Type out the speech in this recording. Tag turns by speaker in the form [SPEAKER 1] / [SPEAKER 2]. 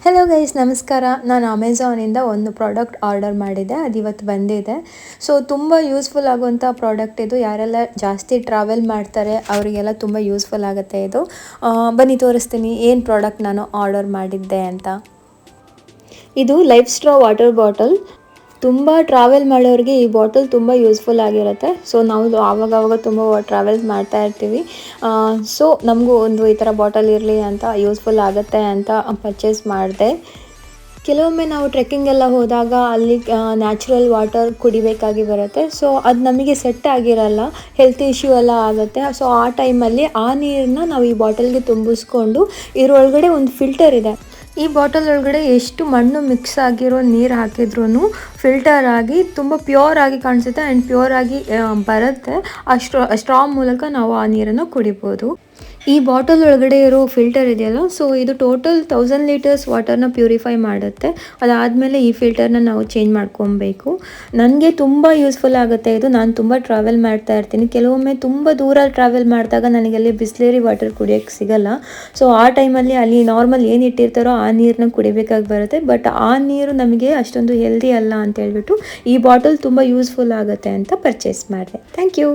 [SPEAKER 1] Hello guys, ನಮಸ್ಕಾರ. ನಾನು ಅಮೆಝಾನಿಂದ ಒಂದು ಪ್ರಾಡಕ್ಟ್ ಆರ್ಡರ್ ಮಾಡಿದ್ದೆ, ಅದು ಇವತ್ತು ಬಂದಿದೆ. ಸೊ ತುಂಬ ಯೂಸ್ಫುಲ್ ಆಗುವಂಥ ಪ್ರಾಡಕ್ಟ್ ಇದು. ಯಾರೆಲ್ಲ ಜಾಸ್ತಿ ಟ್ರಾವೆಲ್ ಮಾಡ್ತಾರೆ ಅವರಿಗೆಲ್ಲ ತುಂಬ ಯೂಸ್ಫುಲ್ ಆಗುತ್ತೆ ಇದು. ಬನ್ನಿ ತೋರಿಸ್ತೀನಿ ಏನು ಪ್ರಾಡಕ್ಟ್ ನಾನು ಆರ್ಡರ್ ಮಾಡಿದ್ದೆ ಅಂತ. ಇದು ಲೈಫ್ ಸ್ಟ್ರಾ ವಾಟರ್ ಬಾಟಲ್. ತುಂಬ ಟ್ರಾವೆಲ್ ಮಾಡೋರಿಗೆ ಈ ಬಾಟಲ್ ತುಂಬ ಯೂಸ್ಫುಲ್ ಆಗಿರುತ್ತೆ. ಸೊ ನಾವು ಆವಾಗವಾಗ ತುಂಬ ಟ್ರಾವೆಲ್ ಮಾಡ್ತಾ ಇರ್ತೀವಿ. ಸೊ ನಮಗೂ ಒಂದು ಈ ಥರ ಬಾಟಲ್ ಇರಲಿ ಅಂತ ಯೂಸ್ಫುಲ್ ಆಗುತ್ತೆ ಅಂತ ಪರ್ಚೇಸ್ ಮಾಡಿದೆ. ಕೆಲವೊಮ್ಮೆ ನಾವು ಟ್ರೆಕ್ಕಿಂಗ್ ಎಲ್ಲ ಹೋದಾಗ ಅಲ್ಲಿ ನ್ಯಾಚುರಲ್ ವಾಟರ್ ಕುಡಿಬೇಕಾಗಿ ಬರುತ್ತೆ. ಸೊ ಅದು ನಮಗೆ ಸೆಟ್ ಆಗಿರಲ್ಲ, ಹೆಲ್ತ್ ಇಶ್ಯೂ ಎಲ್ಲ ಆಗುತ್ತೆ. ಸೊ ಆ ಟೈಮಲ್ಲಿ ಆ ನೀರನ್ನ ನಾವು ಈ ಬಾಟಲ್ಗೆ ತುಂಬಿಸ್ಕೊಂಡು ಇದರೊಳಗಡೆ ಒಂದು ಫಿಲ್ಟರ್ ಇದೆ. ಈ ಬಾಟಲ್ ಒಳಗಡೆ ಎಷ್ಟು ಮಣ್ಣು ಮಿಕ್ಸ್ ಆಗಿರೋ ನೀರು ಹಾಕಿದ್ರೂ ಫಿಲ್ಟರ್ ಆಗಿ ತುಂಬ ಪ್ಯೂರ್ ಆಗಿ ಕಾಣಿಸುತ್ತೆ ಆ್ಯಂಡ್ ಪ್ಯೂರ್ ಆಗಿ ಬರುತ್ತೆ. ಆ ಸ್ಟ್ರಾ ಮೂಲಕ ನಾವು ಆ ನೀರನ್ನು ಕುಡಿಬೋದು. ಈ ಬಾಟಲ್ ಒಳಗಡೆ ಇರೋ ಫಿಲ್ಟರ್ ಇದೆಯಲ್ಲ, ಸೊ ಇದು ಟೋಟಲ್ 1000 ಲೀಟರ್ಸ್ ವಾಟರ್ನ ಪ್ಯೂರಿಫೈ ಮಾಡುತ್ತೆ. ಅದಾದಮೇಲೆ ಈ ಫಿಲ್ಟರ್ನ ನಾವು ಚೇಂಜ್ ಮಾಡ್ಕೊಬೇಕು. ನನಗೆ ತುಂಬ ಯೂಸ್ಫುಲ್ ಆಗುತ್ತೆ ಇದು. ನಾನು ತುಂಬ ಟ್ರಾವೆಲ್ ಮಾಡ್ತಾ ಇರ್ತೀನಿ. ಕೆಲವೊಮ್ಮೆ ತುಂಬ ದೂರ ಟ್ರಾವೆಲ್ ಮಾಡಿದಾಗ ನನಗೆ ಅಲ್ಲಿ ಬಿಸ್ಲೇರಿ ವಾಟರ್ ಕುಡಿಯೋಕ್ಕೆ ಸಿಗಲ್ಲ. ಸೊ ಆ ಟೈಮಲ್ಲಿ ಅಲ್ಲಿ ನಾರ್ಮಲ್ ಏನು ಇಟ್ಟಿರ್ತಾರೋ ಆ ನೀರನ್ನ ಕುಡಿಬೇಕಾಗಿ ಬರುತ್ತೆ. ಬಟ್ ಆ ನೀರು ನಮಗೆ ಅಷ್ಟೊಂದು ಹೆಲ್ದಿ ಅಲ್ಲ ಅಂತ ಹೇಳ್ಬಿಟ್ಟು ಈ ಬಾಟಲ್ ತುಂಬ ಯೂಸ್ಫುಲ್ ಆಗುತ್ತೆ ಅಂತ ಪರ್ಚೇಸ್ ಮಾಡಿದೆ. Thank you.